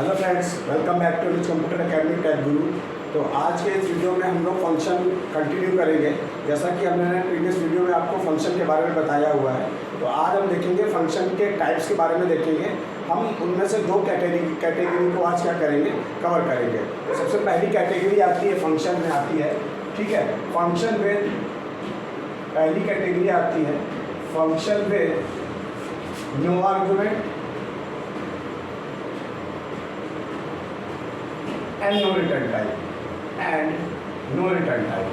Hello friends, welcome back to Computer Academy Tech Guru. तो आज के इस वीडियो में हम लोग फंक्शन कंटिन्यू करेंगे। जैसा कि हमने प्रीवियस वीडियो में आपको फंक्शन के बारे में बताया हुआ है, तो आज हम देखेंगे फंक्शन के टाइप्स के बारे में देखेंगे। हम उनमें से दो कैटेगरी को आज क्या करेंगे, कवर करेंगे। तो सबसे पहली कैटेगरी आती है फंक्शन में आती है, ठीक है। फंक्शन में पहली कैटेगरी आती है फंक्शन में no argument and no return type and no return type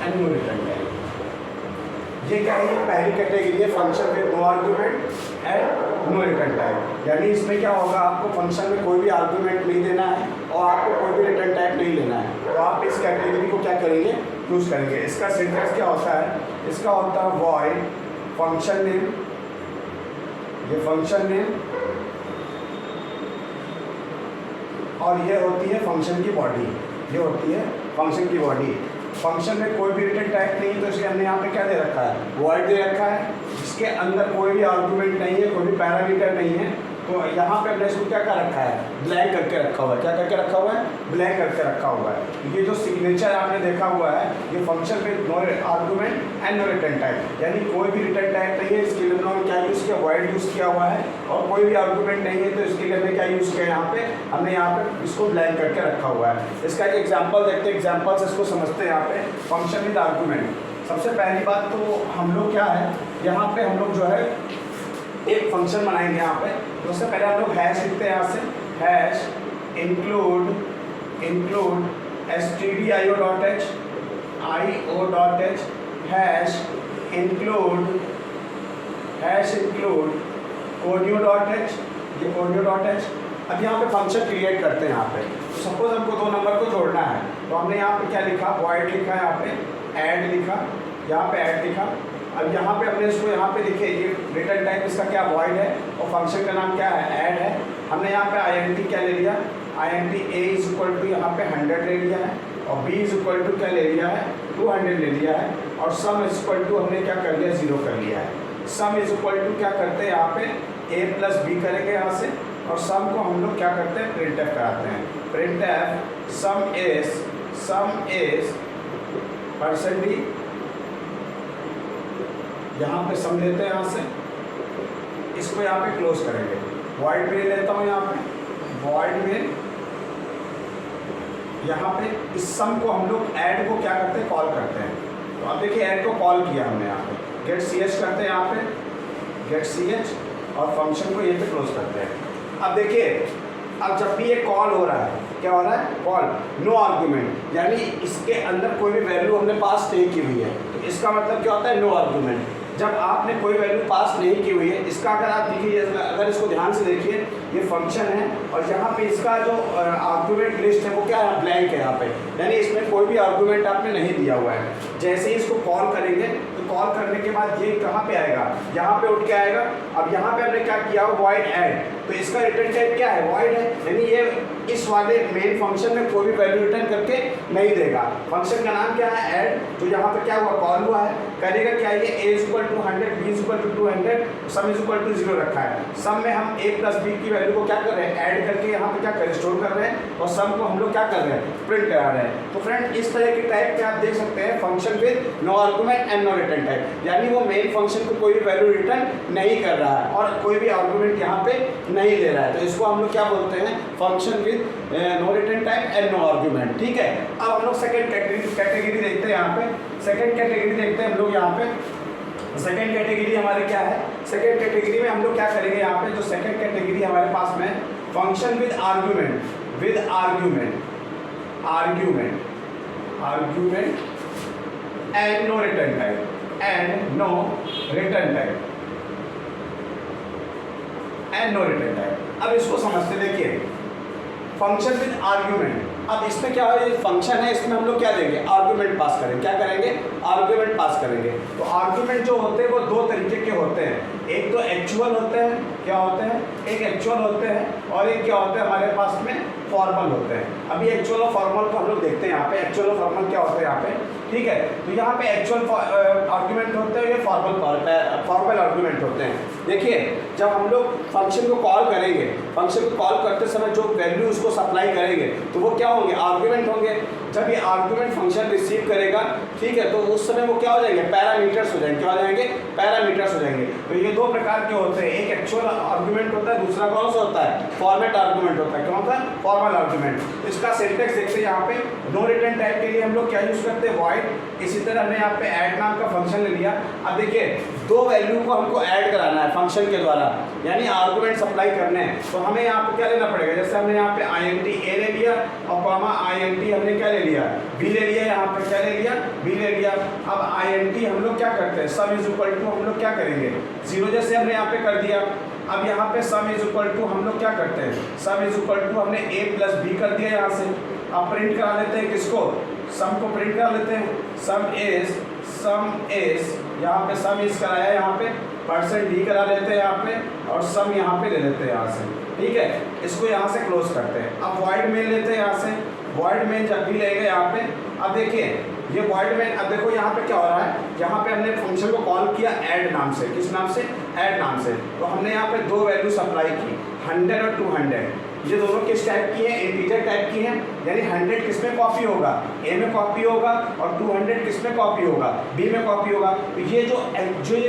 and no return type। ये क्या है? ये पहली कैटेगरी है फंक्शन में no argument and no return type. यानी इसमें क्या होगा, आपको फंक्शन में कोई भी आर्गुमेंट नहीं देना है और आपको कोई भी रिटर्न टाइप नहीं लेना है। तो आप इस कैटेगरी को क्या करेंगे, यूज करेंगे। इसका सिंटैक्स क्या होता है, इसका होता है वॉइड फंक्शन नेम, ये फंक्शन नेम, और ये होती है फंक्शन की बॉडी, ये होती है फंक्शन की बॉडी। फंक्शन में कोई भी रिटर्न टाइप नहीं है, तो इसलिए हमने यहाँ पे क्या दे रखा है, वॉइड दे रखा है, जिसके अंदर कोई भी आर्गुमेंट नहीं है, कोई भी पैरामीटर नहीं है। तो यहाँ पे हमने इसको क्या कर रखा है, ब्लैंक करके रखा हुआ है। क्या करके रखा हुआ है, ब्लैंक करके रखा हुआ है। ये जो सिग्नेचर आपने देखा हुआ है, ये फंक्शन में no argument and no return type, यानी कोई भी रिटर्न टाइप नहीं है। इसके लिए हमने क्या यूज़ किया, वॉइड यूज़ किया हुआ है, और कोई भी आर्गुमेंट नहीं है, तो इसके लिए हमने क्या यूज़ किया, यहाँ पे हमने यहाँ पे इसको ब्लैंक करके रखा हुआ है। इसका एक एग्जाम्पल देखते हैं, एग्जाम्पल से इसको समझते हैं। यहाँ पे फंक्शन विद आर्गुमेंट, सबसे पहली बात तो हम लोग क्या है, यहाँ पे हम लोग जो है एक फंक्शन बनाएंगे यहाँ पे। तो उससे पहले हम लोग हैश लिखते हैं, यहाँ से hash include stdio.h io.h hash include conio.h, ये conio.h। अब यहाँ पे फंक्शन क्रिएट करते हैं। यहाँ पे तो सपोज हमको दो नंबर को जोड़ना है, तो हमने यहाँ पे क्या लिखा, वॉइड लिखा है, यहाँ पे ऐड लिखा, यहाँ पे ऐड लिखा। अब यहाँ पे हमने इसको यहाँ पे देखिए, ये रिटर्न टाइप इसका क्या वॉइड है, और फंक्शन का नाम क्या है, ऐड है। हमने यहाँ पे int क्या ले लिया, int a is equal to यहाँ पे 100 ले लिया है, और b इज इक्वल टू क्या ले लिया है, 200 ले लिया है, और सम इज इक्वल टू हमने क्या कर लिया, 0 कर लिया है। सम इज इक्वल टू क्या करते हैं, यहाँ पे a प्लस b करेंगे यहाँ से, और सम को हम लोग क्या करते हैं, प्रिंटफ कराते हैं। प्रिंटफ सम इज %d, यहाँ पे सम लेते हैं, यहाँ से इसको यहाँ पे क्लोज करेंगे। वॉइड में लेता हूँ, यहाँ पे वॉइड में यहाँ पे इस सम को हम लोग ऐड को क्या करते हैं, कॉल करते हैं। तो अब देखिए ऐड को कॉल किया हमने, यहाँ पे गेट ch करते हैं, यहाँ पे गेट ch, और फंक्शन को ये पे क्लोज करते हैं। अब देखिए, अब जब भी ये कॉल हो रहा है, क्या हो रहा है, कॉल नो आर्गुमेंट, यानी इसके अंदर कोई भी वैल्यू हमने पास नहीं की हुई है। तो इसका मतलब क्या होता है, नो आर्गुमेंट। जब आपने कोई वैल्यू पास नहीं की हुई है, इसका अगर आप देखिए, अगर इसको ध्यान से देखिए, ये फंक्शन है, और यहाँ पे इसका जो आर्गुमेंट लिस्ट है वो क्या है, ब्लैंक है यहाँ पे, यानी इसमें कोई भी आर्गुमेंट आपने नहीं दिया हुआ है। जैसे ही इसको कॉल करेंगे, तो कॉल करने के बाद ये कहाँ पे आएगा, यहाँ पे उठ के आएगा। अब यहाँ पे हमने क्या किया, वॉइड ऐड, तो इसका रिटर्न टाइप क्या है, वॉइड है, यानी ये इस वाले मेन फंक्शन में कोई भी वैल्यू रिटर्न करके नहीं देगा। फंक्शन का नाम क्या है, ऐड। तो यहाँ पे क्या हुआ, कॉल हुआ है, करेगा क्या, ये a is equal to 100, b is equal to 200, sum is equal to 0 रखा है। सम में हम a प्लस b की वैल्यू को क्या कर रहे हैं, ऐड करके यहाँ पे क्या कर स्टोर कर रहे हैं, और सम को हम लोग क्या कर रहे हैं, प्रिंट करा रहे हैं। तो फ्रेंड, इस तरह के टाइप पे आप देख सकते हैं function with no argument and no return type, यानी वो मेन फंक्शन को कोई भी वैल्यू रिटर्न नहीं कर रहा है और कोई भी आर्गुमेंट यहाँ पे नहीं ले रहा है। तो इसको हम लोग क्या बोलते हैं, function with no return type and no argument, ठीक है। अब हम लोग सेकंड कैटेगरी देखते हैं। यहाँ पे सेकंड कैटेगरी देखते हैं हम लोग। यहाँ पे सेकंड कैटेगरी हमारे क्या है, सेकंड कैटेगरी में हम लोग क्या करेंगे, यहाँ पे जो सेकंड कैटेगरी हमारे पास में, function with argument and no return type, अब इसको समझते, देखिए फंक्शन विद आर्गुमेंट। अब इसमें क्या है, फंक्शन है, इसमें हम लोग क्या देंगे, आर्गुमेंट पास करेंगे। क्या करेंगे, आर्गुमेंट पास करेंगे। तो आर्गुमेंट जो होते हैं वो दो तरीके के होते हैं, एक तो एक्चुअल होते हैं, क्या होते हैं, एक एक्चुअल होते हैं, और एक क्या होते हैं हमारे पास में फॉर्मल होते हैं। अभी एक्चुअल और फॉर्मल को हम लोग देखते हैं यहाँ पे। एक्चुअल और फॉर्मल क्या होता है यहाँ पे, ठीक है। तो यहाँ पे एक्चुअल आर्गुमेंट होते हैं, ये फॉर्मल आर्गुमेंट होते हैं। देखिए जब हम लोग फंक्शन को कॉल करेंगे, फंक्शन को कॉल करते समय जो वैल्यू उसको सप्लाई करेंगे तो वो क्या होंगे, आर्गुमेंट होंगे। जब ये आर्गुमेंट फंक्शन रिसीव करेगा, ठीक है, तो उस समय वो क्या हो जाएंगे, पैरामीटर्स हो जाएंगे। क्या हो जाएंगे, पैरामीटर्स हो जाएंगे। तो ये दो प्रकार के होते हैं, एक एक्चुअल आर्गुमेंट होता है, दूसरा कौन सा होता है, फॉर्मेट आर्गुमेंट होता है। क्या होता है, फॉर्मल आर्गुमेंट। इसका सिंटैक्स देखते हैं यहाँ पे। नो रिटर्न टाइप के लिए हम लोग क्या यूज करते हैं, वॉइड। इसी तरह हमने यहाँ पे ऐड नाम का फंक्शन ले लिया। अब देखिए दो वैल्यू को हमको ऐड कराना है फंक्शन के द्वारा, यानी आर्गुमेंट सप्लाई करने हैं। तो हमें यहाँ पे क्या लेना पड़ेगा, जैसे हमने यहाँ पे int a ले लिया और कॉमा int हमने क्या ले लिया, b ले लिया। यहाँ पे क्या ले लिया, b ले लिया। अब int हम लोग क्या करते हैं, सम इज इक्वल टू हम लोग क्या करेंगे, 0 जैसे हमने यहाँ पे कर दिया। अब यहाँ पे सम इज इक्वल टू हम लोग क्या करते हैं, सम इज इक्वल टू हमने a प्लस b कर दिया यहाँ से। अब प्रिंट करा लेते हैं किसको, सम को प्रिंट करा लेते हैं। सम इज यहाँ पे सम इज कराया, यहाँ पे %d करा लेते हैं यहाँ पे, और सम यहाँ पे ले लेते हैं यहाँ से, ठीक है। इसको यहाँ से क्लोज करते हैं। अब वॉइड मेन लेते हैं यहाँ से। वॉइड मेन जब भी लेंगे यहाँ पे, अब देखिए ये वॉइड मेन, अब देखो यहाँ पे क्या हो रहा है, यहाँ पे हमने फंक्शन को कॉल किया ऐड नाम से। किस नाम से, ऐड नाम से। तो हमने यहाँ पे दो वैल्यू सप्लाई की, 100 और 200। ये दोनों किस टाइप की है, इंटीजर टाइप की है। यानी 100 किस में कॉपी होगा, ए में कॉपी होगा, और 200 किस में कॉपी होगा, बी में कॉपी होगा। तो ये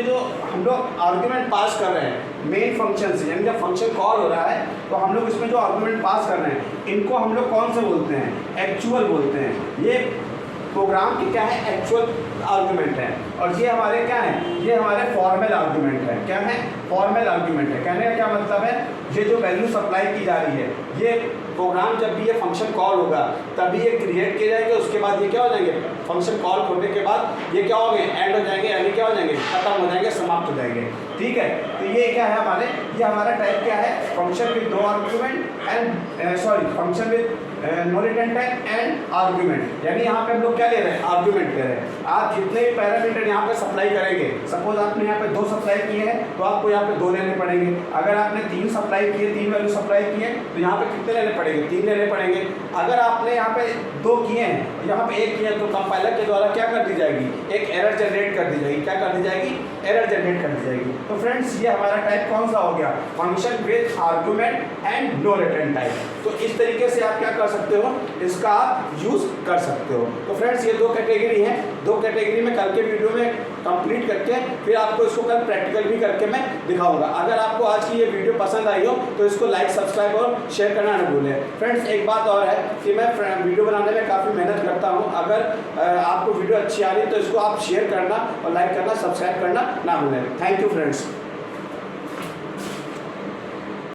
जो हम लोग आर्गुमेंट पास कर रहे हैं मेन फंक्शन से, यानी जब फंक्शन कॉल हो रहा है तो हम लोग इसमें जो आर्गुमेंट पास कर रहे हैं इनको हम लोग कौन से बोलते हैं, एक्चुअल बोलते हैं। ये प्रोग्राम की क्या है, एक्चुअल आर्गुमेंट है। और ये हमारे क्या है, ये हमारे फॉर्मल आर्गुमेंट है। क्या है, फॉर्मल आर्गुमेंट है। कहने का क्या मतलब है, ये जो वैल्यू सप्लाई की जा रही है, ये प्रोग्राम जब भी ये फंक्शन कॉल होगा तभी ये क्रिएट किए जाएंगे। उसके बाद ये क्या हो जाएंगे, फंक्शन कॉल होने के बाद ये क्या हो गए, एंड हो जाएंगे, यानी क्या हो जाएंगे, खत्म हो जाएंगे, समाप्त हो जाएंगे, ठीक है। तो ये क्या है हमारे, ये हमारा टाइप क्या है, function with no argument and function with no return type and argument. यानी यहाँ पे हम लोग क्या ले रहे हैं, आर्गुमेंट ले रहे हैं। आप जितने भी पैरामीटर यहाँ पे सप्लाई करेंगे, सपोज आपने यहाँ पे 2 सप्लाई किए हैं तो आपको यहाँ पे 2 लेने पड़ेंगे। अगर आपने 3 सप्लाई किए, 3 वैल्यू सप्लाई किए तो यहाँ पे कितने लेने पड़ेंगे, 3 लेने पड़ेंगे। अगर आपने यहाँ पे 2 किए हैं, यहाँ पे 1 किए हैं, तो कंपाइलर के द्वारा क्या कर दी जाएगी, एक एरर जनरेट कर दी जाएगी। क्या कर दी जाएगी, एरर जनरेट कर दी जाएगी। तो फ्रेंड्स ये हमारा टाइप कौन सा हो गया, function with argument and no return type. तो इस तरीके से आप क्या कर सकते हो, इसका आप यूज कर सकते हो। तो फ्रेंड्स ये 2 कैटेगरी है। 2 कैटेगरी में कल के वीडियो में कंप्लीट करके फिर आपको इसको कल प्रैक्टिकल भी करके मैं दिखाऊंगा। अगर आपको आज की ये वीडियो पसंद आई हो तो इसको लाइक, सब्सक्राइब और शेयर करना न भूलें। फ्रेंड्स एक बात और है कि मैं वीडियो बनाने में काफ़ी मेहनत करता हूँ। अगर आपको वीडियो अच्छी आ रही है तो इसको आप शेयर करना और लाइक करना, सब्सक्राइब करना ना भूलें। Thank you friends.